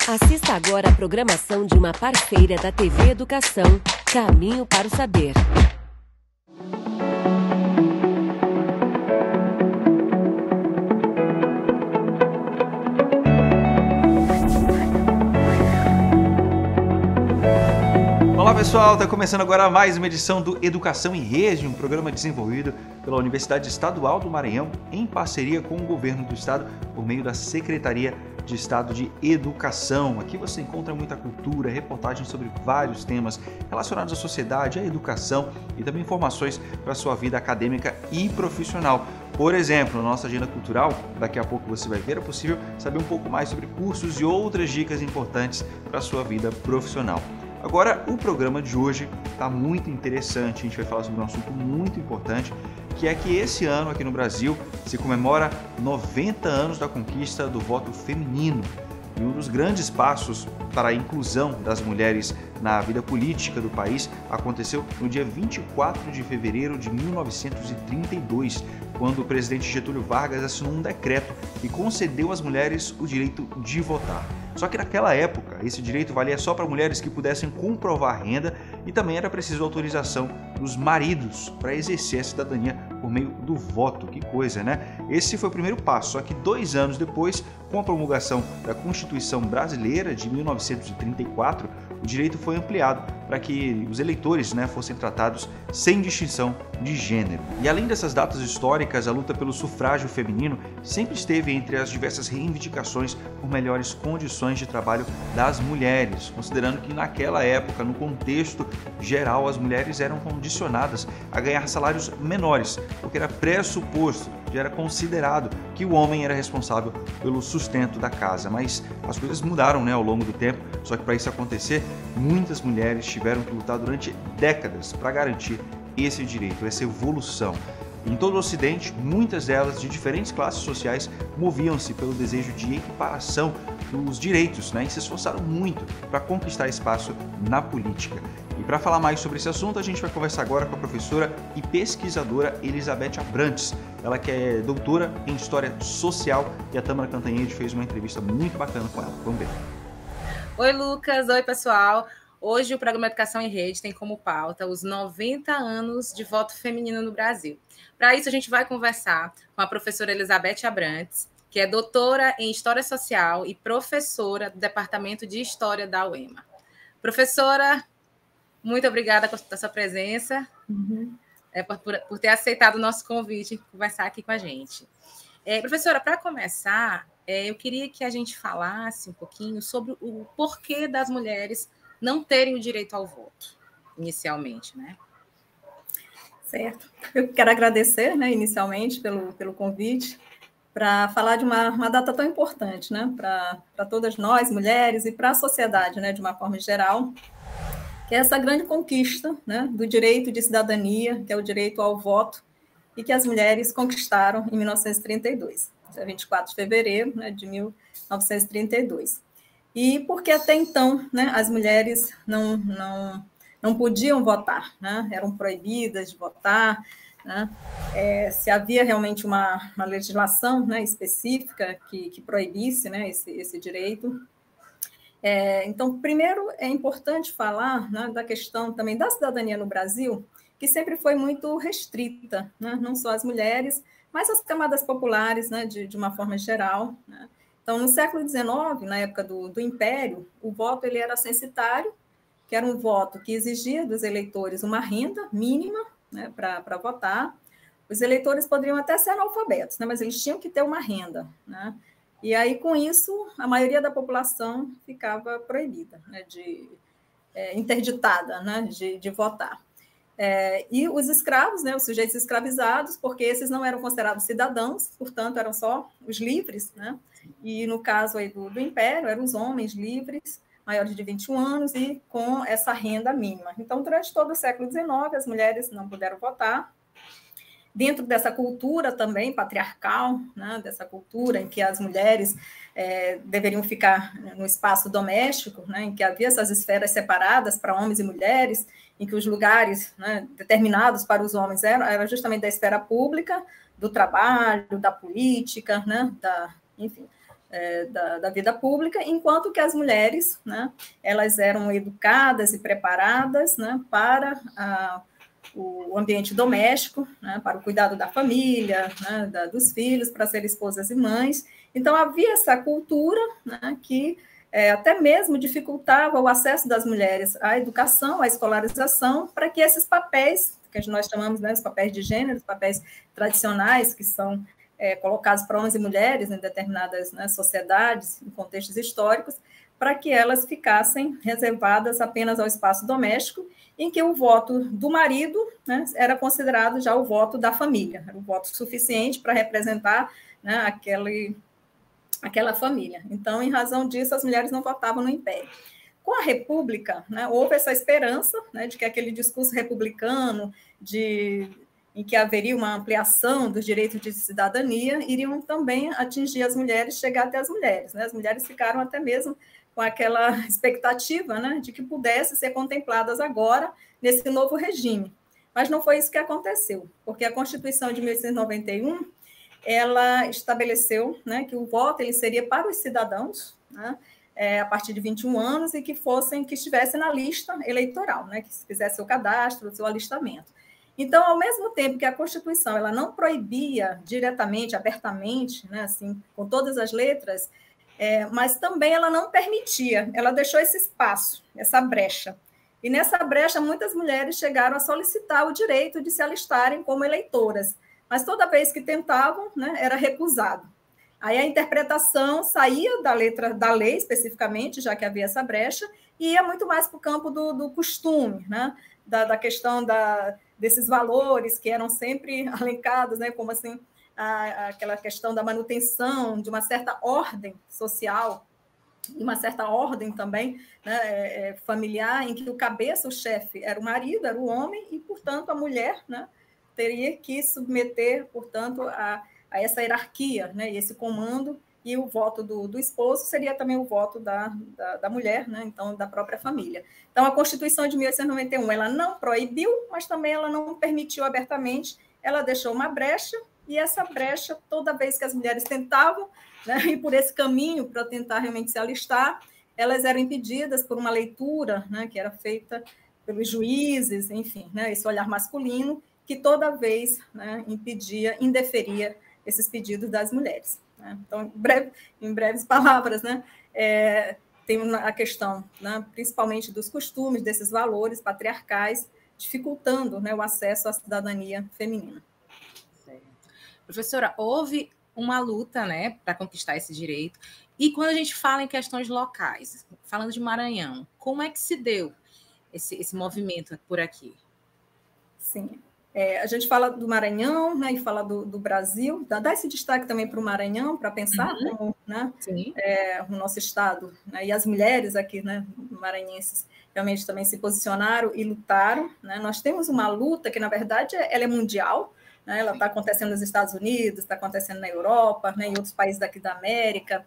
Assista agora a programação de uma parceira da TV Educação, Caminho para o Saber. Olá pessoal, está começando agora mais uma edição do Educação em Rede, um programa desenvolvido pela Universidade Estadual do Maranhão em parceria com o Governo do Estado por meio da Secretaria de Estado de Educação. Aqui você encontra muita cultura, reportagens sobre vários temas relacionados à sociedade, à educação e também informações para a sua vida acadêmica e profissional. Por exemplo, na nossa agenda cultural, daqui a pouco você vai ver, é possível saber um pouco mais sobre cursos e outras dicas importantes para a sua vida profissional. Agora, o programa de hoje está muito interessante, a gente vai falar sobre um assunto muito importante, que é que esse ano aqui no Brasil se comemora 90 anos da conquista do voto feminino. E um dos grandes passos para a inclusão das mulheres na vida política do país aconteceu no dia 24 de fevereiro de 1932, quando o presidente Getúlio Vargas assinou um decreto que concedeu às mulheres o direito de votar. Só que naquela época, esse direito valia só para mulheres que pudessem comprovar renda e também era preciso autorização dos maridos para exercer a cidadania por meio do voto. Que coisa, né? Esse foi o primeiro passo, só que 2 anos depois, com a promulgação da Constituição Brasileira de 1934, o direito foi ampliado para que os eleitores fossem tratados sem distinção de gênero. E além dessas datas históricas, a luta pelo sufrágio feminino sempre esteve entre as diversas reivindicações por melhores condições de trabalho das mulheres, considerando que naquela época, no contexto geral, as mulheres eram condicionadas a ganhar salários menores, porque era pressuposto, já era considerado que o homem era responsável pelo sustento da casa. Mas as coisas mudaram ao longo do tempo, só que para isso acontecer, muitas mulheres tiveram que lutar durante décadas para garantir esse direito, essa evolução. Em todo o Ocidente, muitas delas, de diferentes classes sociais, moviam-se pelo desejo de equiparação dos direitos e se esforçaram muito para conquistar espaço na política. E para falar mais sobre esse assunto, a gente vai conversar agora com a professora e pesquisadora Elizabeth Abrantes. Ela que é doutora em História Social e a Tâmara Cantanhede fez uma entrevista muito bacana com ela. Vamos ver. Oi, Lucas. Oi, pessoal. Hoje o programa Educação em Rede tem como pauta os 90 anos de voto feminino no Brasil. Para isso, a gente vai conversar com a professora Elizabeth Abrantes, que é doutora em História Social e professora do Departamento de História da UEMA. Professora, muito obrigada pela sua presença, por ter aceitado o nosso convite e conversar aqui com a gente. Professora, para começar, eu queria que a gente falasse um pouquinho sobre o porquê das mulheres não terem o direito ao voto, inicialmente, né? Certo. Eu quero agradecer, inicialmente, pelo convite, para falar de uma data tão importante, para todas nós, mulheres, e para a sociedade, de uma forma geral, que é essa grande conquista, do direito de cidadania, que é o direito ao voto, e que as mulheres conquistaram em 1932, dia 24 de fevereiro de 1932. E porque até então as mulheres não podiam votar, eram proibidas de votar, se havia realmente uma legislação específica que proibisse esse direito. Então, primeiro é importante falar da questão também da cidadania no Brasil, que sempre foi muito restrita, não só as mulheres, mas as camadas populares, de uma forma geral. Então, no século XIX, na época do Império, o voto ele era censitário, que era um voto que exigia dos eleitores uma renda mínima para votar. Os eleitores poderiam até ser analfabetos, mas eles tinham que ter uma renda. E aí, com isso, a maioria da população ficava proibida, interditada de votar. E os escravos, os sujeitos escravizados, porque esses não eram considerados cidadãos, portanto, eram só os livres, e no caso aí do Império, eram os homens livres, maiores de 21 anos e com essa renda mínima. Então, durante todo o século XIX, as mulheres não puderam votar. Dentro dessa cultura também patriarcal, dessa cultura em que as mulheres deveriam ficar no espaço doméstico, em que havia essas esferas separadas para homens e mulheres, em que os lugares determinados para os homens eram justamente da esfera pública, do trabalho, da política, enfim, da vida pública, enquanto que as mulheres, né, elas eram educadas e preparadas, né, para o ambiente doméstico, né, para o cuidado da família, né, dos filhos, para ser esposas e mães. Então, havia essa cultura, né, que até mesmo dificultava o acesso das mulheres à educação, à escolarização, para que esses papéis, que nós chamamos, né, os papéis de gênero, os papéis tradicionais, que são colocados para homens e mulheres em determinadas, né, sociedades, em contextos históricos, para que elas ficassem reservadas apenas ao espaço doméstico, em que o voto do marido, né, era considerado já o voto da família, era o voto suficiente para representar, né, aquela família. Então, em razão disso, as mulheres não votavam no Império. Com a República, né, houve essa esperança, né, de que aquele discurso republicano, em que haveria uma ampliação dos direitos de cidadania, iriam também atingir as mulheres, chegar até as mulheres. Né? As mulheres ficaram até mesmo com aquela expectativa, né, de que pudessem ser contempladas agora nesse novo regime. Mas não foi isso que aconteceu, porque a Constituição de 1891, ela estabeleceu, né, que o voto ele seria para os cidadãos, né, a partir de 21 anos, e que estivessem na lista eleitoral, né, que fizesse o cadastro, o seu alistamento. Então, ao mesmo tempo que a Constituição ela não proibia diretamente, abertamente, né, assim, com todas as letras, mas também ela não permitia, ela deixou esse espaço, essa brecha. E nessa brecha, muitas mulheres chegaram a solicitar o direito de se alistarem como eleitoras, mas toda vez que tentavam, né, era recusado. Aí a interpretação saía da letra da lei, especificamente, já que havia essa brecha, e ia muito mais para o campo do costume, né, da questão desses valores que eram sempre alencados, né, como assim, aquela questão da manutenção de uma certa ordem social, uma certa ordem também, né, familiar, em que o cabeça, o chefe, era o marido, era o homem, e, portanto, a mulher, né, teria que submeter, portanto, a essa hierarquia, né, e esse comando, e o voto do esposo seria também o voto da mulher, né, então, da própria família. Então, a Constituição de 1891, ela não proibiu, mas também ela não permitiu abertamente, ela deixou uma brecha, e essa brecha, toda vez que as mulheres tentavam, né, ir por esse caminho para tentar realmente se alistar, elas eram impedidas por uma leitura, né, que era feita pelos juízes, enfim, né, esse olhar masculino, que toda vez, né, impedia, indeferia esses pedidos das mulheres. Né? Então, em breves palavras, né, tem a questão, né, principalmente dos costumes, desses valores patriarcais, dificultando, né, o acesso à cidadania feminina. Professora, houve uma luta, né, para conquistar esse direito, e quando a gente fala em questões locais, falando de Maranhão, como é que se deu esse movimento por aqui? Sim. A gente fala do Maranhão, né, e fala do Brasil, dá esse destaque também para o Maranhão, para pensar como, né, o nosso estado, né, e as mulheres aqui, né, maranhenses, realmente também se posicionaram e lutaram. Né? Nós temos uma luta que, na verdade, ela é mundial, né, ela está acontecendo nos Estados Unidos, está acontecendo na Europa, né, em outros países daqui da América,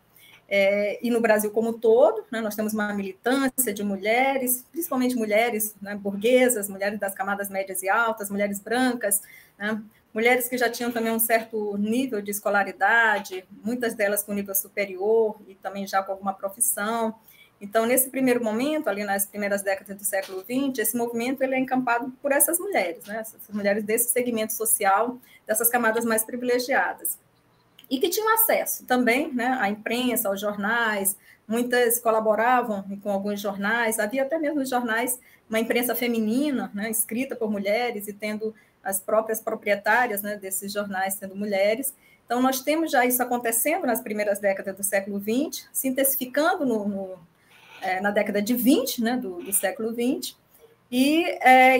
e no Brasil como um todo, né, nós temos uma militância de mulheres, principalmente mulheres, né, burguesas, mulheres das camadas médias e altas, mulheres brancas, né, mulheres que já tinham também um certo nível de escolaridade, muitas delas com nível superior e também já com alguma profissão. Então, nesse primeiro momento, ali nas primeiras décadas do século XX, esse movimento ele é encampado por essas mulheres, né, essas mulheres desse segmento social, dessas camadas mais privilegiadas. E que tinham acesso também, né, à imprensa, aos jornais, muitas colaboravam com alguns jornais, havia até mesmo nos jornais uma imprensa feminina, né, escrita por mulheres e tendo as próprias proprietárias, né, desses jornais sendo mulheres. Então, nós temos já isso acontecendo nas primeiras décadas do século XX, se intensificando na década de 20, né, do século XX, e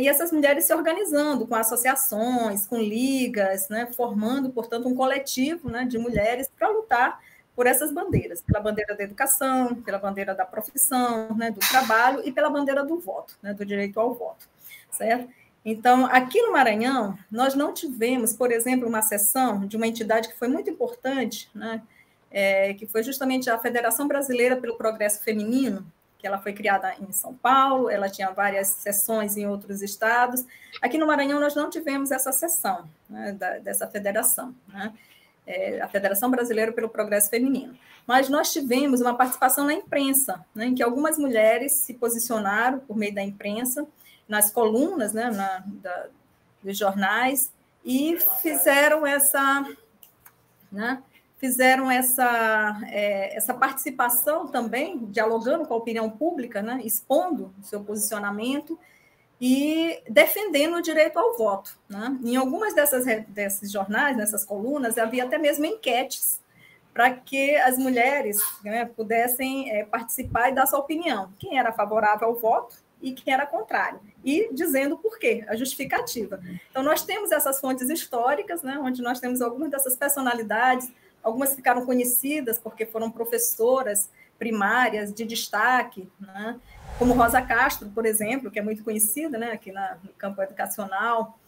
essas mulheres se organizando com associações, com ligas, né, formando, portanto, um coletivo, né, de mulheres para lutar por essas bandeiras, pela bandeira da educação, pela bandeira da profissão, né, do trabalho e pela bandeira do voto, né, do direito ao voto, certo? Então, aqui no Maranhão, nós não tivemos, por exemplo, uma sessão de uma entidade que foi muito importante, né, que foi justamente a Federação Brasileira pelo Progresso Feminino, que ela foi criada em São Paulo, ela tinha várias sessões em outros estados. Aqui no Maranhão, nós não tivemos essa sessão, né, dessa federação. Né? a Federação Brasileira pelo Progresso Feminino. Mas nós tivemos uma participação na imprensa, né, em que algumas mulheres se posicionaram por meio da imprensa, nas colunas, né, dos jornais, e fizeram essa participação também, dialogando com a opinião pública, né, expondo o seu posicionamento e defendendo o direito ao voto. Né? Em algumas desses jornais, nessas colunas, havia até mesmo enquetes para que as mulheres, né, pudessem participar e dar sua opinião. Quem era favorável ao voto e quem era contrário. E dizendo por quê, a justificativa. Então, nós temos essas fontes históricas, né, onde nós temos algumas dessas personalidades, algumas ficaram conhecidas porque foram professoras primárias de destaque, né, como Rosa Castro, por exemplo, que é muito conhecida, né, aqui no campo educacional,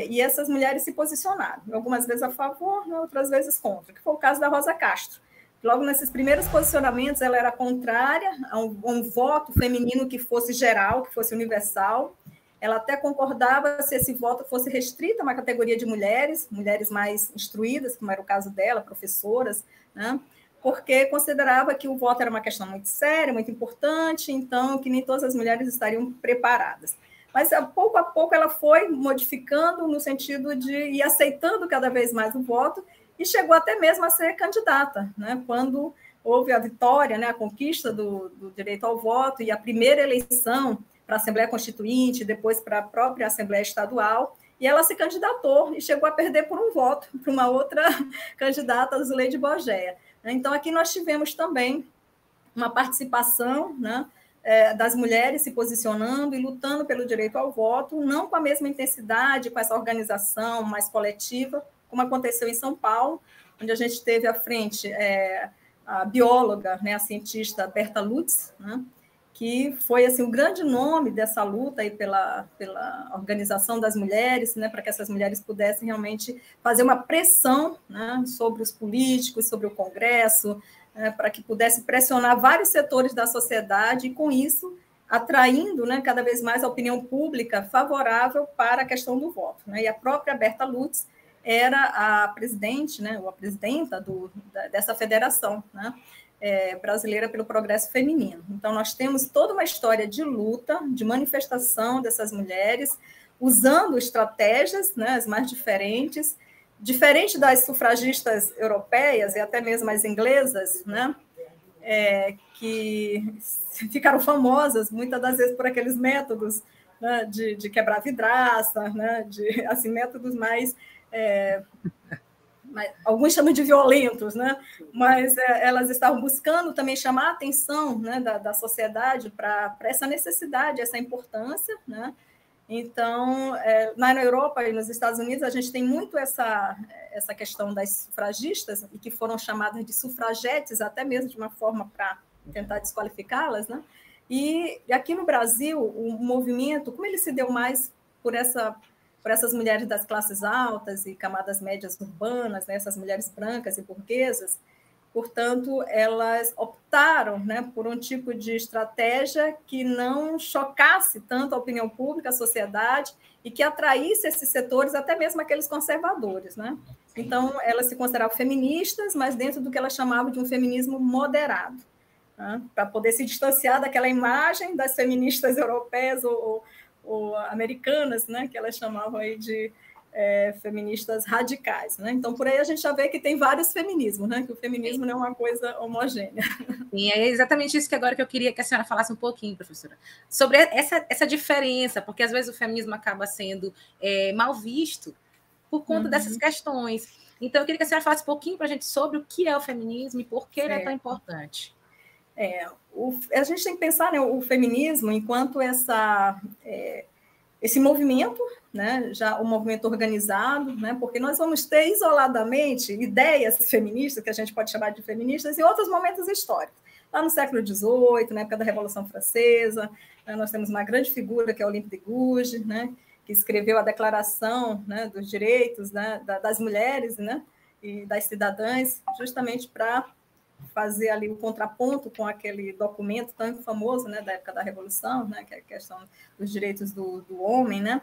e essas mulheres se posicionaram, algumas vezes a favor, outras vezes contra, que foi o caso da Rosa Castro. Logo nesses primeiros posicionamentos, ela era contrária a um voto feminino que fosse geral, que fosse universal. Ela até concordava se esse voto fosse restrito a uma categoria de mulheres mais instruídas, como era o caso dela, professoras, né? Porque considerava que o voto era uma questão muito séria, muito importante, então que nem todas as mulheres estariam preparadas. Mas, a pouco, ela foi modificando no sentido de ir aceitando cada vez mais o voto e chegou até mesmo a ser candidata, né? Quando houve a vitória, né, a conquista do direito ao voto e a primeira eleição para a Assembleia Constituinte, depois para a própria Assembleia Estadual, e ela se candidatou e chegou a perder por um voto para uma outra candidata, a Zuleide Borgeia. Então, aqui nós tivemos também uma participação, né, das mulheres se posicionando e lutando pelo direito ao voto, não com a mesma intensidade, com essa organização mais coletiva, como aconteceu em São Paulo, onde a gente teve à frente a bióloga, né, a cientista Berta Lutz, né, que foi assim, o grande nome dessa luta aí pela organização das mulheres, né, para que essas mulheres pudessem realmente fazer uma pressão, né, sobre os políticos, sobre o Congresso, para que pudesse pressionar vários setores da sociedade e, com isso, atraindo, né, cada vez mais a opinião pública favorável para a questão do voto. Né? E a própria Berta Lutz era a presidente, né, ou a presidenta dessa federação, né, brasileira pelo progresso feminino. Então, nós temos toda uma história de luta, de manifestação dessas mulheres, usando estratégias, né, as mais diferentes, diferente das sufragistas europeias e até mesmo as inglesas, né, que ficaram famosas muitas das vezes por aqueles métodos, né, de quebrar vidraça, né, assim, métodos mais alguns chamam de violentos, né? Mas elas estavam buscando também chamar a atenção, né, da sociedade para essa necessidade, essa importância, né? Então, na Europa e nos Estados Unidos, a gente tem muito essa questão das sufragistas, e que foram chamadas de sufragetes, até mesmo de uma forma para tentar desqualificá-las, né? E aqui no Brasil, o movimento, como ele se deu mais por essas mulheres das classes altas e camadas médias urbanas, né, essas mulheres brancas e burguesas, portanto, elas optaram, né, por um tipo de estratégia que não chocasse tanto a opinião pública, a sociedade, e que atraísse esses setores, até mesmo aqueles conservadores. Né? Então, elas se consideravam feministas, mas dentro do que elas chamavam de um feminismo moderado, né, para poder se distanciar daquela imagem das feministas europeias ou americanas, né, que elas chamavam aí de feministas radicais. Né? Então, por aí a gente já vê que tem vários feminismos, né, que o feminismo não é uma coisa homogênea. Sim, é exatamente isso que agora que eu queria que a senhora falasse um pouquinho, professora, sobre essa diferença, porque às vezes o feminismo acaba sendo mal visto por conta dessas questões. Então, eu queria que a senhora falasse um pouquinho para a gente sobre o que é o feminismo e por que ele é tão importante. A gente tem que pensar, né, o feminismo enquanto esse movimento, né, já um movimento organizado, né, porque nós vamos ter isoladamente ideias feministas, que a gente pode chamar de feministas, em outros momentos históricos. Lá no século XVIII, na época da Revolução Francesa, né, nós temos uma grande figura, que é Olympe de Gouges, né, que escreveu a Declaração, né, dos Direitos, né, das Mulheres, né, e das cidadãs, justamente para fazer ali o contraponto com aquele documento tão famoso, né, da época da Revolução, né, que é a questão dos direitos do homem, né?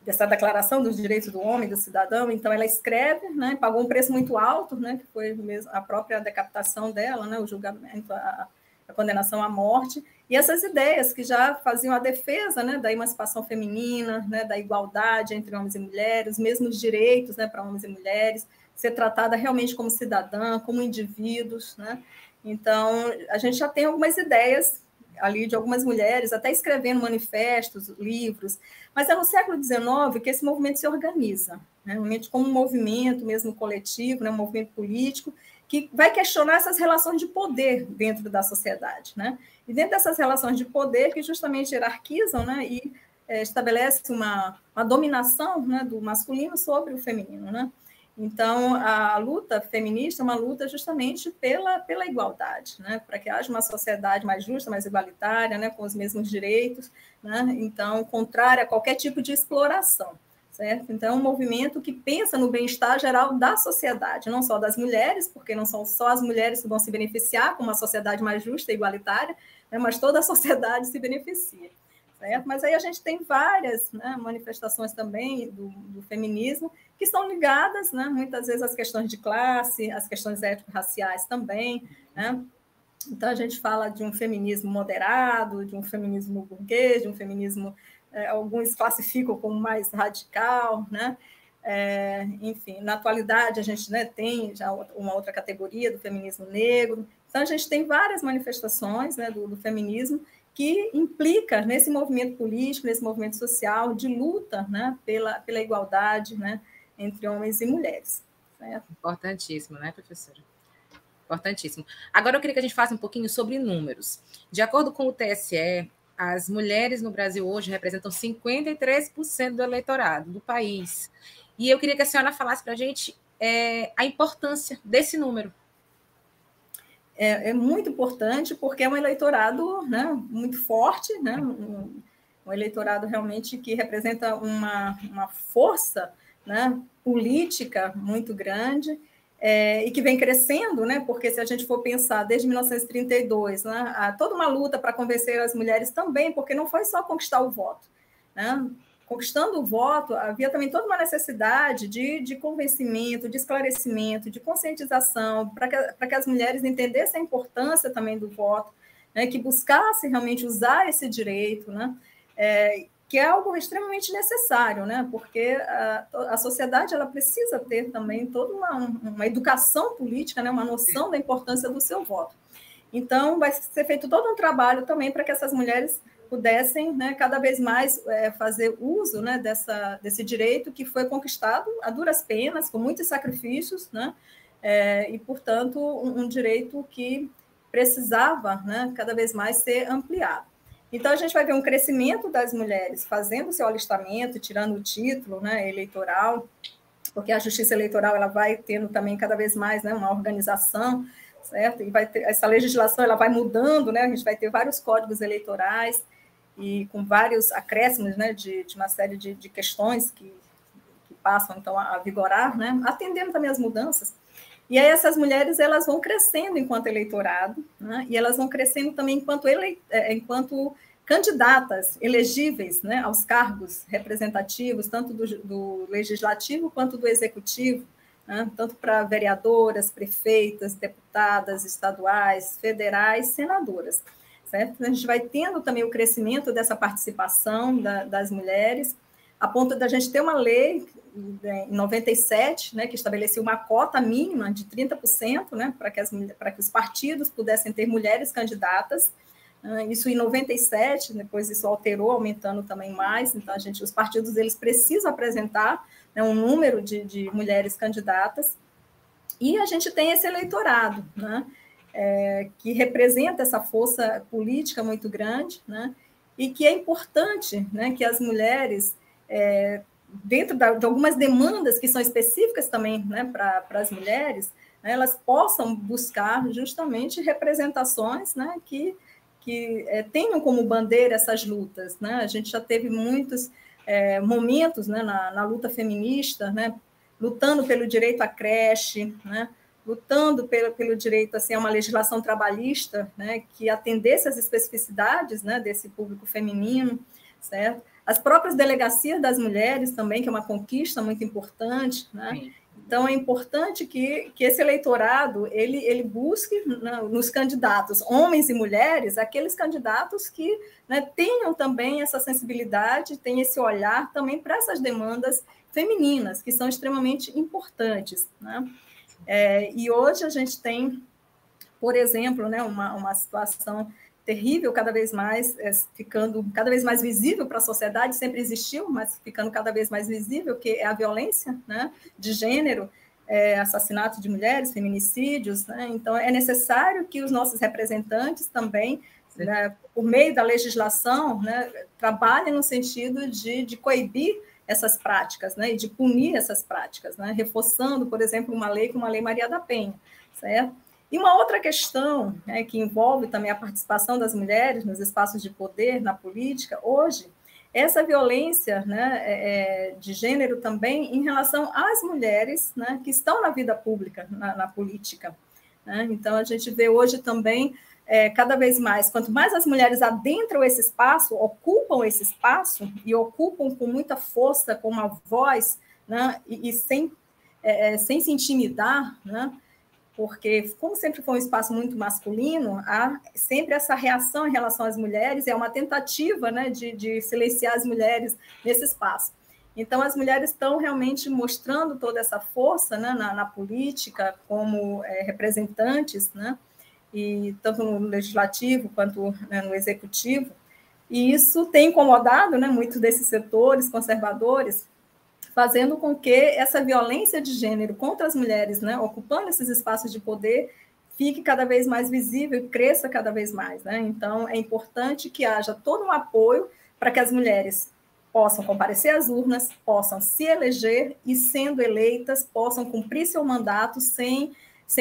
dessa Declaração dos Direitos do Homem e do Cidadão. Então, ela escreve, né, pagou um preço muito alto, né, que foi mesmo a própria decapitação dela, né, o julgamento, a condenação à morte, e essas ideias que já faziam a defesa, né, da emancipação feminina, né, da igualdade entre homens e mulheres, os mesmos direitos, né, para homens e mulheres, ser tratada realmente como cidadã, como indivíduos, né? Então, a gente já tem algumas ideias ali de algumas mulheres, até escrevendo manifestos, livros, mas é no século XIX que esse movimento se organiza, né? Realmente como um movimento mesmo coletivo, né? Um movimento político, que vai questionar essas relações de poder dentro da sociedade, né? E dentro dessas relações de poder que justamente hierarquizam, né? E estabelece uma dominação, né? Do masculino sobre o feminino, né? Então, a luta feminista é uma luta justamente pela igualdade, né? Para que haja uma sociedade mais justa, mais igualitária, né? Com os mesmos direitos, né? Então, contrária a qualquer tipo de exploração, certo? Então, é um movimento que pensa no bem-estar geral da sociedade, não só das mulheres, porque não são só as mulheres que vão se beneficiar com uma sociedade mais justa e igualitária, né? Mas toda a sociedade se beneficia. Certo? Mas aí a gente tem várias, né, manifestações também do feminismo que estão ligadas, né, muitas vezes às questões de classe, às questões étnico-raciais também, né? Então a gente fala de um feminismo moderado, de um feminismo burguês, de um feminismo, alguns classificam como mais radical, né? Enfim, na atualidade a gente, né, tem já uma outra categoria do feminismo negro. Então a gente tem várias manifestações, né, do feminismo que implica nesse movimento político, nesse movimento social de luta, né, pela igualdade, né, entre homens e mulheres. Certo? Importantíssimo, né, professora? Importantíssimo. Agora eu queria que a gente faça um pouquinho sobre números. De acordo com o TSE, as mulheres no Brasil hoje representam 53% do eleitorado do país. E eu queria que a senhora falasse para a gente a importância desse número. É muito importante porque é um eleitorado, né, muito forte, né, um eleitorado realmente que representa uma força, né, política muito grande, e que vem crescendo, né, porque se a gente for pensar desde 1932, né, há toda uma luta para convencer as mulheres também, porque não foi só conquistar o voto, né? Conquistando o voto, havia também toda uma necessidade de convencimento, de esclarecimento, de conscientização, para que as mulheres entendessem a importância também do voto, né, que buscassem realmente usar esse direito, né, que é algo extremamente necessário, né, porque a sociedade ela precisa ter também toda uma educação política, né, uma noção da importância do seu voto. Então, vai ser feito todo um trabalho também para que essas mulheres pudessem, né, cada vez mais fazer uso, né, desse direito que foi conquistado a duras penas, com muitos sacrifícios, né, e, portanto, um direito que precisava, né, cada vez mais ser ampliado. Então, a gente vai ver um crescimento das mulheres fazendo seu alistamento, tirando o título, né, eleitoral, porque a justiça eleitoral ela vai tendo também cada vez mais, né, uma organização, certo? E vai ter, essa legislação ela vai mudando, né? A gente vai ter vários códigos eleitorais e com vários acréscimos, né, de uma série de questões que passam, então, a vigorar, né, atendendo também as mudanças. E aí essas mulheres elas vão crescendo enquanto eleitorado, né, e elas vão crescendo também enquanto candidatas elegíveis, né, aos cargos representativos, tanto do legislativo quanto do executivo, né, tanto para vereadoras, prefeitas, deputadas estaduais, federais, senadoras. Certo? A gente vai tendo também o crescimento dessa participação das mulheres, a ponto da gente ter uma lei em 97, né, que estabelecia uma cota mínima de 30%, né, para que os partidos pudessem ter mulheres candidatas. Isso em 97, depois isso alterou, aumentando também mais. Então, os partidos eles precisam apresentar, né, um número de mulheres candidatas. E a gente tem esse eleitorado, né, que representa essa força política muito grande, né, e que é importante, né, que as mulheres, dentro de algumas demandas que são específicas também, né, para as mulheres, né, elas possam buscar justamente representações, né, que tenham como bandeira essas lutas. Né? A gente já teve muitos momentos, né, na luta feminista, né, lutando pelo direito à creche, né, lutando pelo direito assim, a uma legislação trabalhista, né, que atendesse às especificidades, né, desse público feminino, certo? as próprias delegacias das mulheres também, que é uma conquista muito importante, né? Sim. Então, é importante que esse eleitorado ele busque, né, nos candidatos, homens e mulheres, aqueles candidatos que, né, tenham também essa sensibilidade, tenham esse olhar também para essas demandas femininas, que são extremamente importantes, né? E hoje a gente tem, por exemplo, né, uma situação terrível, cada vez mais, ficando cada vez mais visível para a sociedade, sempre existiu, mas ficando cada vez mais visível, que é a violência, né, de gênero, assassinato de mulheres, feminicídios, né? Então é necessário que os nossos representantes também, né, por meio da legislação, né, trabalhem no sentido de coibir essas práticas, né, e de punir essas práticas, né, reforçando, por exemplo, uma lei como a Lei Maria da Penha, certo? E uma outra questão, né, que envolve também a participação das mulheres nos espaços de poder, na política, hoje, essa violência, né, de gênero também em relação às mulheres, né, que estão na vida pública, na política, né? Então, a gente vê hoje também, cada vez mais, quanto mais as mulheres adentram esse espaço, ocupam esse espaço, e ocupam com muita força, com uma voz, né, e sem se intimidar, né? Porque, como sempre foi um espaço muito masculino, há sempre essa reação em relação às mulheres, é uma tentativa, né, de silenciar as mulheres nesse espaço. Então, as mulheres estão realmente mostrando toda essa força, né, na política, como representantes, né, e tanto no legislativo quanto, né, no executivo, e isso tem incomodado, né, muitos desses setores conservadores, fazendo com que essa violência de gênero contra as mulheres, né, ocupando esses espaços de poder, fique cada vez mais visível e cresça cada vez mais, né? Então, é importante que haja todo um apoio para que as mulheres possam comparecer às urnas, possam se eleger e, sendo eleitas, possam cumprir seu mandato sem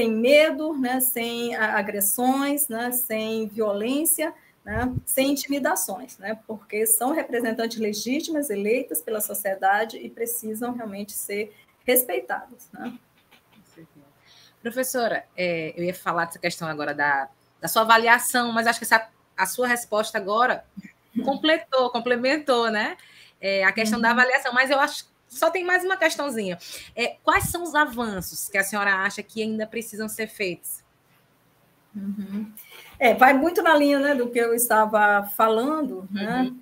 medo, né, sem agressões, né, sem violência, né, sem intimidações, né, porque são representantes legítimas, eleitas pela sociedade e precisam realmente ser respeitadas, né? Professora, eu ia falar dessa questão agora da sua avaliação, mas acho que a sua resposta agora complementou, né? A questão da avaliação, mas eu acho que só tem mais uma questãozinha. Quais são os avanços que a senhora acha que ainda precisam ser feitos? Vai muito na linha, né, do que eu estava falando, né,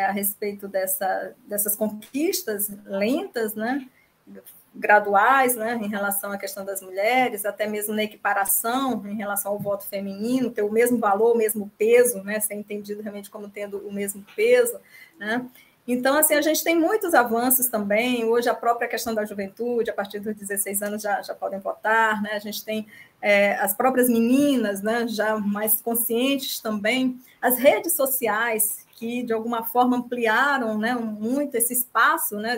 a respeito dessas conquistas lentas, né, graduais, né, em relação à questão das mulheres, até mesmo na equiparação em relação ao voto feminino, ter o mesmo valor, o mesmo peso, né, ser entendido realmente como tendo o mesmo peso, né. Então, assim, a gente tem muitos avanços também. Hoje, a própria questão da juventude, a partir dos 16 anos já podem votar, né? A gente tem as próprias meninas, né, já mais conscientes também. As redes sociais, que, de alguma forma, ampliaram, né, muito esse espaço, né,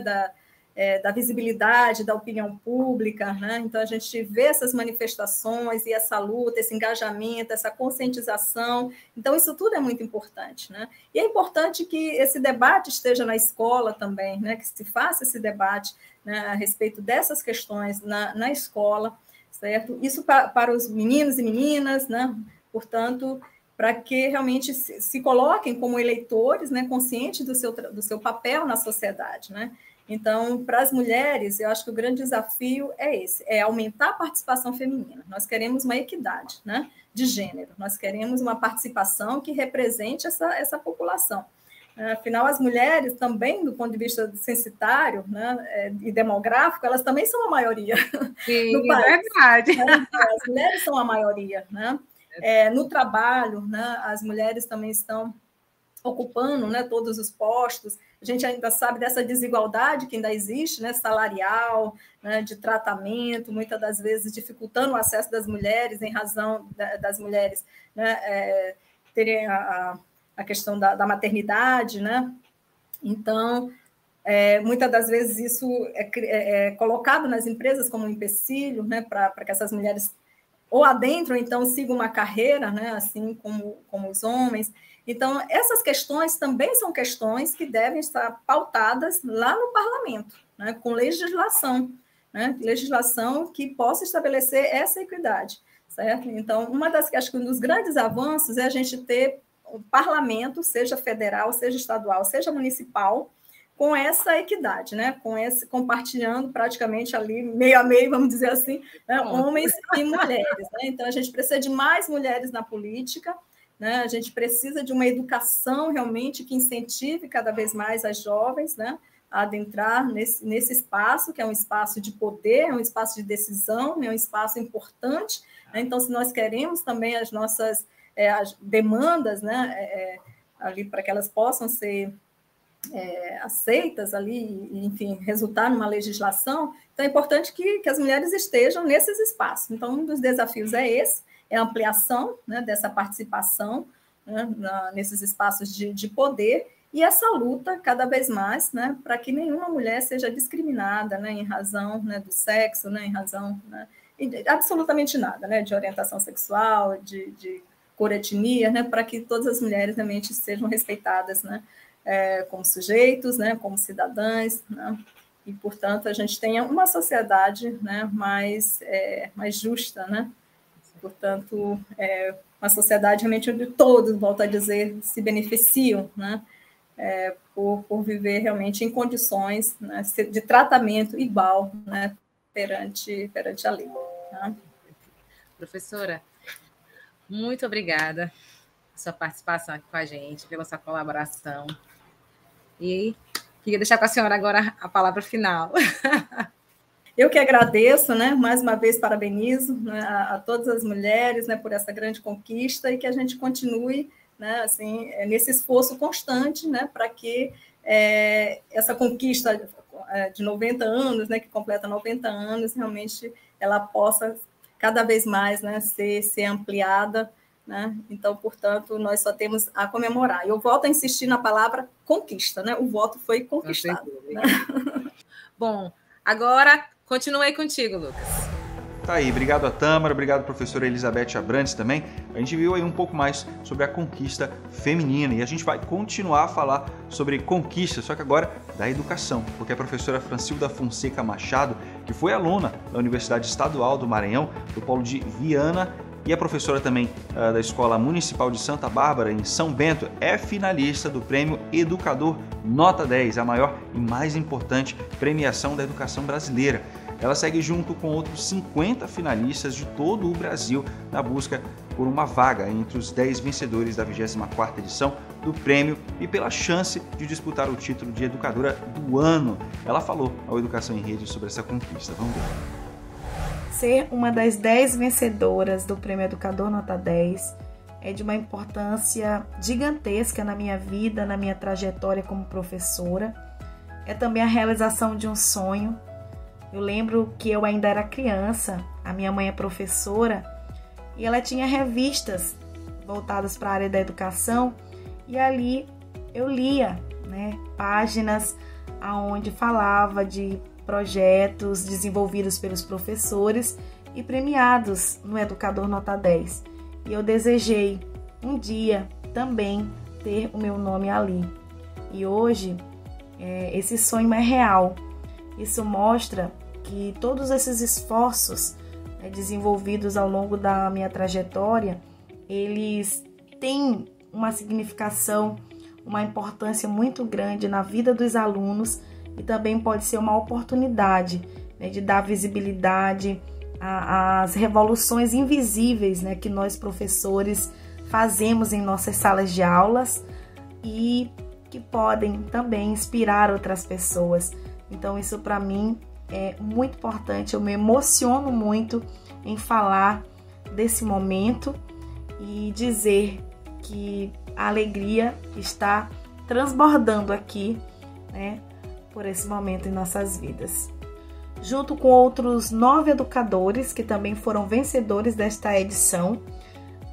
da visibilidade, da opinião pública, né? Então, a gente vê essas manifestações e essa luta, esse engajamento, essa conscientização. Então, isso tudo é muito importante, né? E é importante que esse debate esteja na escola também, né? Que se faça esse debate, né, a respeito dessas questões na escola, certo? Isso para os meninos e meninas, né? Portanto, para que realmente se coloquem como eleitores, né, conscientes do seu papel na sociedade, né? Então, para as mulheres, eu acho que o grande desafio é esse, é aumentar a participação feminina. Nós queremos uma equidade, né, de gênero, nós queremos uma participação que represente essa população. Afinal, as mulheres também, do ponto de vista censitário, né, e demográfico, elas também são a maioria. Sim, no país, é verdade. As mulheres são a maioria, né? No trabalho, né, as mulheres também estão ocupando, né, todos os postos. A gente ainda sabe dessa desigualdade que ainda existe, né, salarial, né, de tratamento, muitas das vezes dificultando o acesso das mulheres em razão das mulheres, né, terem a questão da maternidade, né? Então, muitas das vezes isso é colocado nas empresas como um empecilho, né, para que essas mulheres ou adentram, então sigam uma carreira, né, assim como os homens. Então, essas questões também são questões que devem estar pautadas lá no parlamento, né, com legislação, né, legislação que possa estabelecer essa equidade, certo? Então, acho que um dos grandes avanços é a gente ter o parlamento, seja federal, seja estadual, seja municipal, com essa equidade, né? Compartilhando praticamente ali, meio a meio, vamos dizer assim, né? Homens e mulheres. Né? Então, a gente precisa de mais mulheres na política, né? A gente precisa de uma educação realmente que incentive cada vez mais as jovens, né? A adentrar nesse espaço, que é um espaço de poder, é um espaço de decisão, é um espaço importante. Né? Então, se nós queremos também as nossas as demandas, né? Ali para que elas possam ser aceitas ali, enfim, resultar numa legislação, então é importante que as mulheres estejam nesses espaços. Então, um dos desafios é a ampliação, né, dessa participação, né, nesses espaços de poder, e essa luta cada vez mais, né, para que nenhuma mulher seja discriminada, né, em razão, né, do sexo, né, em razão, né, absolutamente nada, né, de orientação sexual, de cor, etnia, né, para que todas as mulheres realmente sejam respeitadas, né, como sujeitos, né, como cidadãs, né, e, portanto, a gente tenha uma sociedade, né, mais justa, né, portanto, uma sociedade realmente onde todos, volto a dizer, se beneficiam, né, por viver realmente em condições, né, de tratamento igual, né, perante a lei. Tá? Professora, muito obrigada pela sua participação aqui com a gente, pela sua colaboração. E queria deixar com a senhora agora a palavra final. Eu que agradeço, né? Mais uma vez parabenizo, né, a todas as mulheres, né, por essa grande conquista e que a gente continue, né, assim, nesse esforço constante, né, para que essa conquista de 90 anos, né, que completa 90 anos, realmente ela possa cada vez mais, né, ser ampliada. Né? Então, portanto, nós só temos a comemorar. Eu volto a insistir na palavra conquista, né? O voto foi conquistado. Né? Bom, agora continuei contigo, Lucas. Tá aí, obrigado a Tâmara, obrigado a professora Elizabeth Abrantes também. A gente viu aí um pouco mais sobre a conquista feminina e a gente vai continuar a falar sobre conquista, só que agora da educação, porque a professora Francilda Fonseca Machado, que foi aluna da Universidade Estadual do Maranhão, do Polo de Viana, e a professora também da Escola Municipal de Santa Bárbara, em São Bento, é finalista do Prêmio Educador Nota 10, a maior e mais importante premiação da educação brasileira. Ela segue junto com outros 50 finalistas de todo o Brasil na busca por uma vaga entre os 10 vencedores da 24ª edição do prêmio e pela chance de disputar o título de Educadora do Ano. Ela falou ao Educação em Rede sobre essa conquista. Vamos ver. Ser uma das 10 vencedoras do Prêmio Educador Nota 10 é de uma importância gigantesca na minha vida, na minha trajetória como professora. É também a realização de um sonho. Eu lembro que eu ainda era criança, a minha mãe é professora, e ela tinha revistas voltadas para a área da educação, e ali eu lia, né, páginas onde falava de projetos desenvolvidos pelos professores e premiados no Educador Nota 10. E eu desejei um dia também ter o meu nome ali. E hoje esse sonho é real. Isso mostra que todos esses esforços desenvolvidos ao longo da minha trajetória, eles têm uma significação, uma importância muito grande na vida dos alunos e também pode ser uma oportunidade, né, de dar visibilidade às revoluções invisíveis, né, que nós professores fazemos em nossas salas de aulas e que podem também inspirar outras pessoas. Então isso para mim é muito importante, eu me emociono muito em falar desse momento e dizer que a alegria está transbordando aqui, né, por esse momento em nossas vidas. Junto com outros 9 educadores que também foram vencedores desta edição,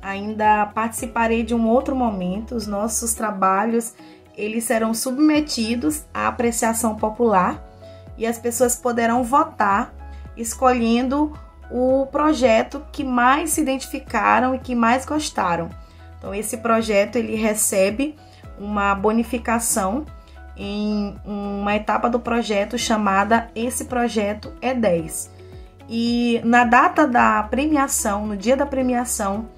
ainda participarei de um outro momento. Os nossos trabalhos, eles serão submetidos à apreciação popular e as pessoas poderão votar escolhendo o projeto que mais se identificaram e que mais gostaram. Então esse projeto ele recebe uma bonificação em uma etapa do projeto chamada Esse Projeto é 10. E na data da premiação, no dia da premiação,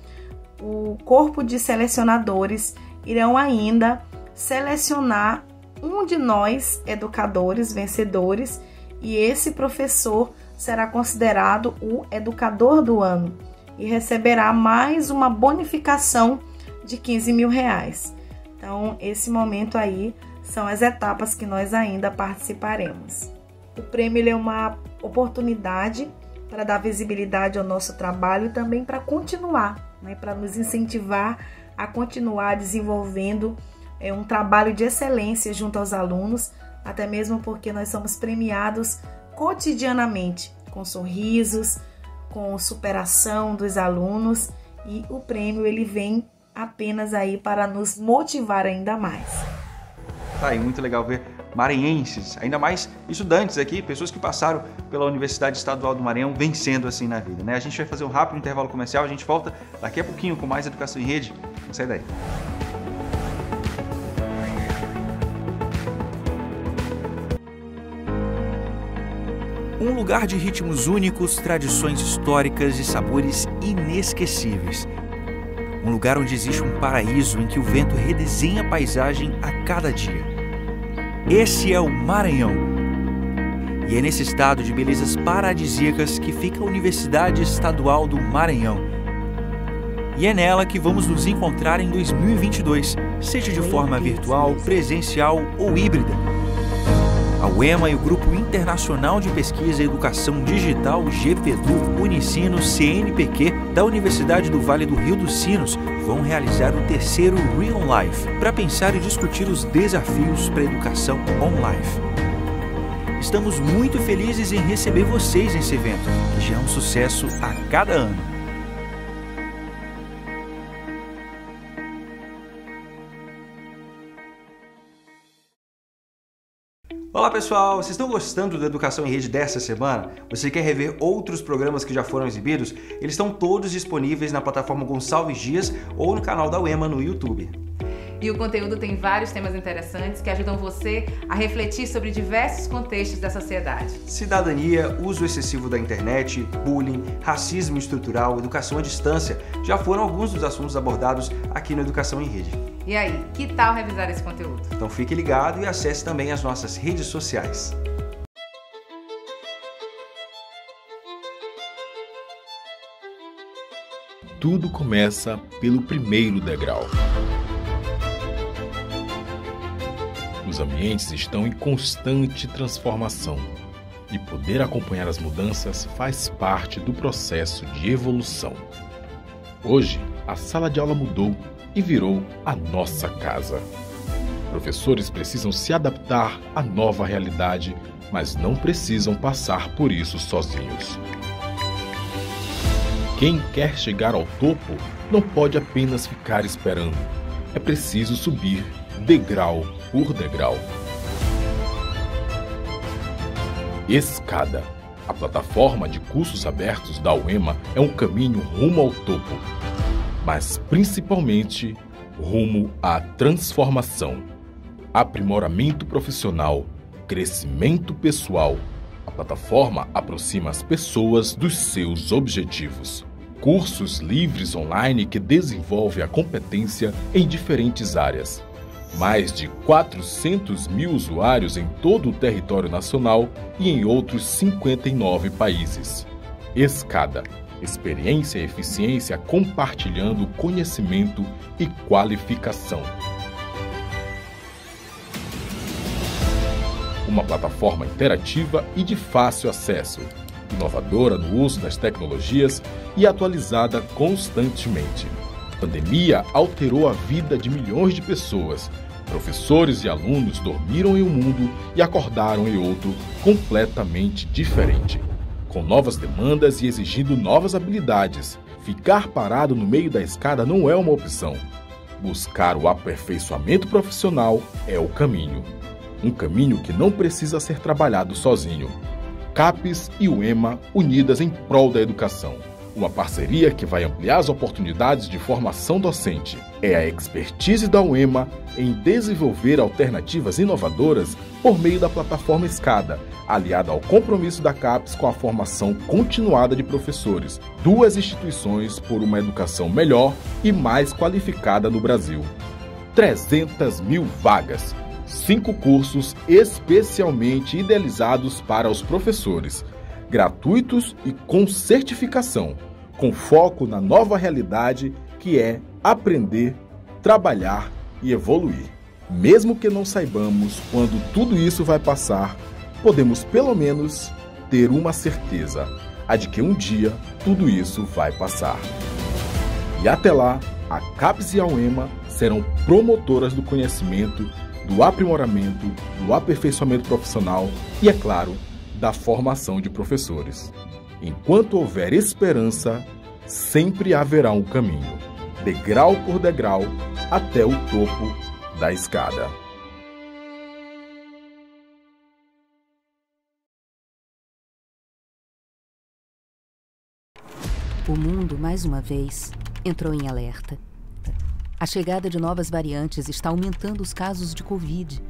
o corpo de selecionadores irão ainda selecionar um de nós, educadores vencedores, e esse professor será considerado o educador do ano e receberá mais uma bonificação de R$15.000. Então, esse momento aí são as etapas que nós ainda participaremos. O prêmio ele é uma oportunidade para dar visibilidade ao nosso trabalho e também para continuar, né, para nos incentivar a continuar desenvolvendo um trabalho de excelência junto aos alunos, até mesmo porque nós somos premiados cotidianamente, com sorrisos, com superação dos alunos, e o prêmio ele vem apenas aí para nos motivar ainda mais. Tá aí, muito legal ver maranhenses, ainda mais estudantes aqui, pessoas que passaram pela Universidade Estadual do Maranhão vencendo assim na vida, né? A gente vai fazer um rápido intervalo comercial, a gente volta daqui a pouquinho com mais Educação em Rede. Não sai daí. Um lugar de ritmos únicos, tradições históricas e sabores inesquecíveis. Um lugar onde existe um paraíso em que o vento redesenha a paisagem a cada dia. Esse é o Maranhão. E é nesse estado de belezas paradisíacas que fica a Universidade Estadual do Maranhão. E é nela que vamos nos encontrar em 2022, seja de forma virtual, presencial ou híbrida. A UEMA e o Grupo Internacional de Pesquisa e Educação Digital GPEDU Unicino CNPq da Universidade do Vale do Rio dos Sinos vão realizar o terceiro Real Life para pensar e discutir os desafios para a educação online. Estamos muito felizes em receber vocês nesse evento, que já é um sucesso a cada ano. Olá pessoal, vocês estão gostando da Educação em Rede dessa semana? Você quer rever outros programas que já foram exibidos? Eles estão todos disponíveis na plataforma Gonçalves Dias ou no canal da UEMA no YouTube. E o conteúdo tem vários temas interessantes que ajudam você a refletir sobre diversos contextos da sociedade. Cidadania, uso excessivo da internet, bullying, racismo estrutural, educação à distância já foram alguns dos assuntos abordados aqui no Educação em Rede. E aí, que tal revisar esse conteúdo? Então fique ligado e acesse também as nossas redes sociais. Tudo começa pelo primeiro degrau. Os ambientes estão em constante transformação e poder acompanhar as mudanças faz parte do processo de evolução. Hoje, a sala de aula mudou e virou a nossa casa. Professores precisam se adaptar à nova realidade, mas não precisam passar por isso sozinhos. Quem quer chegar ao topo não pode apenas ficar esperando. É preciso subir degrau por degrau. Escada. A plataforma de cursos abertos da UEMA é um caminho rumo ao topo, mas principalmente rumo à transformação, aprimoramento profissional, crescimento pessoal. A plataforma aproxima as pessoas dos seus objetivos. Cursos livres online que desenvolvem a competência em diferentes áreas. Mais de 400 mil usuários em todo o território nacional e em outros 59 países. Escada. Experiência e eficiência compartilhando conhecimento e qualificação. Uma plataforma interativa e de fácil acesso, inovadora no uso das tecnologias e atualizada constantemente. A pandemia alterou a vida de milhões de pessoas. Professores e alunos dormiram em um mundo e acordaram em outro completamente diferente, com novas demandas e exigindo novas habilidades. Ficar parado no meio da escada não é uma opção. Buscar o aperfeiçoamento profissional é o caminho. Um caminho que não precisa ser trabalhado sozinho. CAPES e UEMA unidas em prol da educação. Uma parceria que vai ampliar as oportunidades de formação docente. É a expertise da UEMA em desenvolver alternativas inovadoras por meio da plataforma Escada, aliada ao compromisso da CAPES com a formação continuada de professores, 2 instituições por uma educação melhor e mais qualificada no Brasil. 300 mil vagas, 5 cursos especialmente idealizados para os professores, gratuitos e com certificação, com foco na nova realidade que é aprender, trabalhar e evoluir. Mesmo que não saibamos quando tudo isso vai passar, podemos pelo menos ter uma certeza, a de que um dia tudo isso vai passar. E até lá, a CAPES e a UEMA serão promotoras do conhecimento, do aprimoramento, do aperfeiçoamento profissional e, é claro, da formação de professores. Enquanto houver esperança, sempre haverá um caminho, degrau por degrau, até o topo da escada. O mundo, mais uma vez, entrou em alerta. A chegada de novas variantes está aumentando os casos de Covid.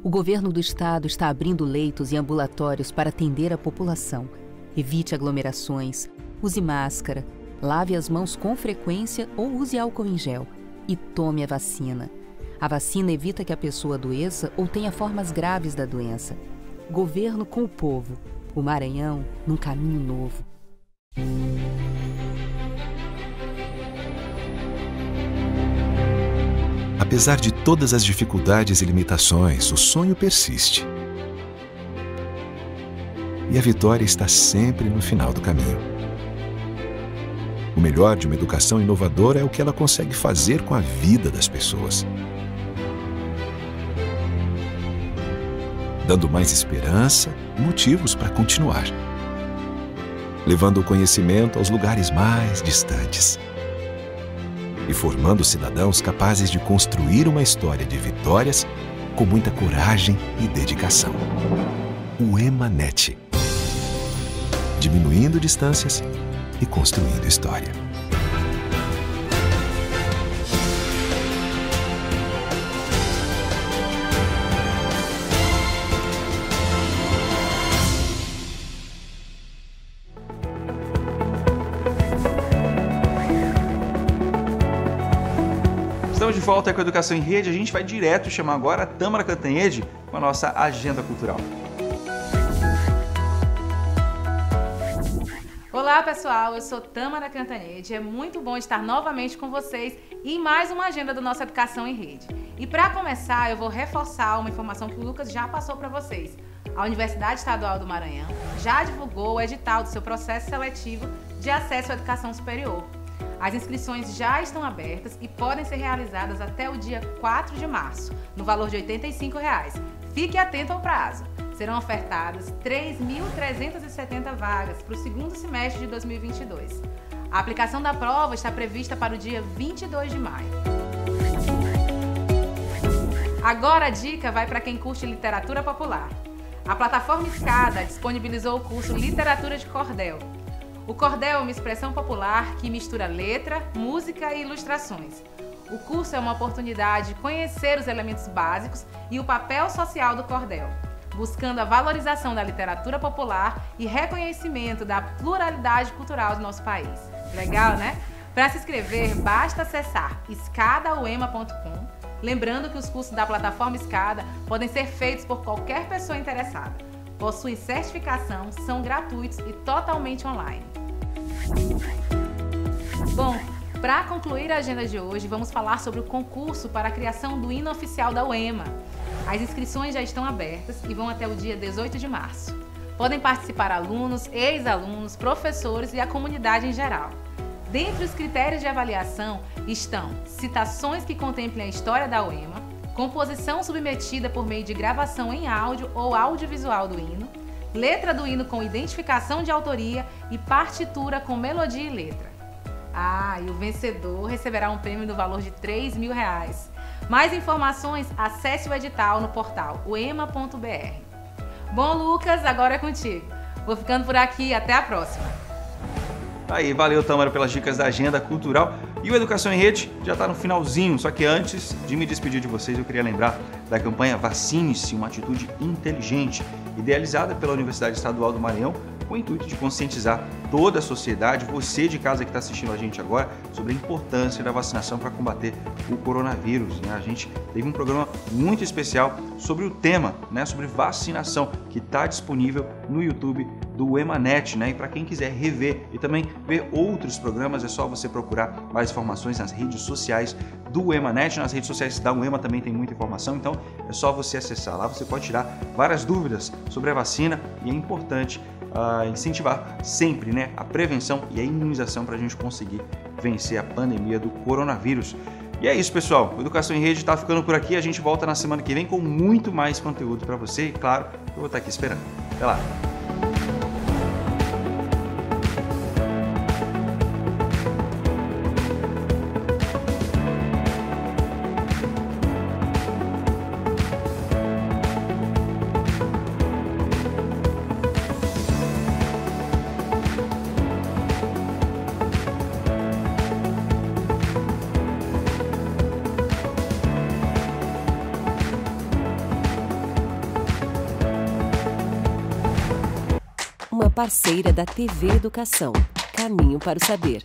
O governo do estado está abrindo leitos e ambulatórios para atender a população. Evite aglomerações, use máscara, lave as mãos com frequência ou use álcool em gel e tome a vacina. A vacina evita que a pessoa adoeça ou tenha formas graves da doença. Governo com o povo. O Maranhão num caminho novo. Apesar de todas as dificuldades e limitações, o sonho persiste. E a vitória está sempre no final do caminho. O melhor de uma educação inovadora é o que ela consegue fazer com a vida das pessoas. Dando mais esperança e motivos para continuar. Levando o conhecimento aos lugares mais distantes. E formando cidadãos capazes de construir uma história de vitórias com muita coragem e dedicação. O EMANET. Diminuindo distâncias e construindo história. Estamos de volta com a Educação em Rede. A gente vai direto chamar agora a Tâmara Cantanhede com a nossa agenda cultural. Olá pessoal, eu sou Tâmara Cantanhede. É muito bom estar novamente com vocês em mais uma agenda do nosso Educação em Rede. E para começar, eu vou reforçar uma informação que o Lucas já passou para vocês. A Universidade Estadual do Maranhão já divulgou o edital do seu processo seletivo de acesso à educação superior. As inscrições já estão abertas e podem ser realizadas até o dia 4 de março, no valor de R$ 85. Fique atento ao prazo. Serão ofertadas 3.370 vagas para o segundo semestre de 2022. A aplicação da prova está prevista para o dia 22 de maio. Agora a dica vai para quem curte literatura popular. A plataforma Escada disponibilizou o curso Literatura de Cordel. O cordel é uma expressão popular que mistura letra, música e ilustrações. O curso é uma oportunidade de conhecer os elementos básicos e o papel social do cordel, buscando a valorização da literatura popular e reconhecimento da pluralidade cultural do nosso país. Legal, né? Para se inscrever, basta acessar escadauema.com, lembrando que os cursos da plataforma Escada podem ser feitos por qualquer pessoa interessada. Possuem certificação, são gratuitos e totalmente online. Bom, para concluir a agenda de hoje, vamos falar sobre o concurso para a criação do hino oficial da UEMA. As inscrições já estão abertas e vão até o dia 18 de março. Podem participar alunos, ex-alunos, professores e a comunidade em geral. Dentre os critérios de avaliação estão citações que contemplem a história da UEMA, composição submetida por meio de gravação em áudio ou audiovisual do hino, letra do hino com identificação de autoria e partitura com melodia e letra. E o vencedor receberá um prêmio do valor de R$ 3.000. Mais informações, acesse o edital no portal uema.br. Bom, Lucas, agora é contigo. Vou ficando por aqui, até a próxima. Aí, valeu, Tâmara, pelas dicas da agenda cultural. E o Educação em Rede já está no finalzinho, só que antes de me despedir de vocês, eu queria lembrar da campanha Vacine-se, uma atitude inteligente, idealizada pela Universidade Estadual do Maranhão, com o intuito de conscientizar toda a sociedade, você de casa que está assistindo a gente agora, sobre a importância da vacinação para combater o coronavírus. A gente teve um programa muito especial sobre o tema, sobre vacinação, que está disponível no YouTube do Emanet, e para quem quiser rever e também ver outros programas, é só você procurar mais informações nas redes sociais do Emanet. Nas redes sociais da UEMA também tem muita informação, então é só você acessar lá, você pode tirar várias dúvidas sobre a vacina e é importante incentivar sempre a prevenção e a imunização para a gente conseguir vencer a pandemia do coronavírus. E é isso, pessoal. O Educação em Rede está ficando por aqui. A gente volta na semana que vem com muito mais conteúdo para você e, claro, eu vou estar aqui esperando. Até lá! Uma parceira da TV Educação. Caminho para o Saber.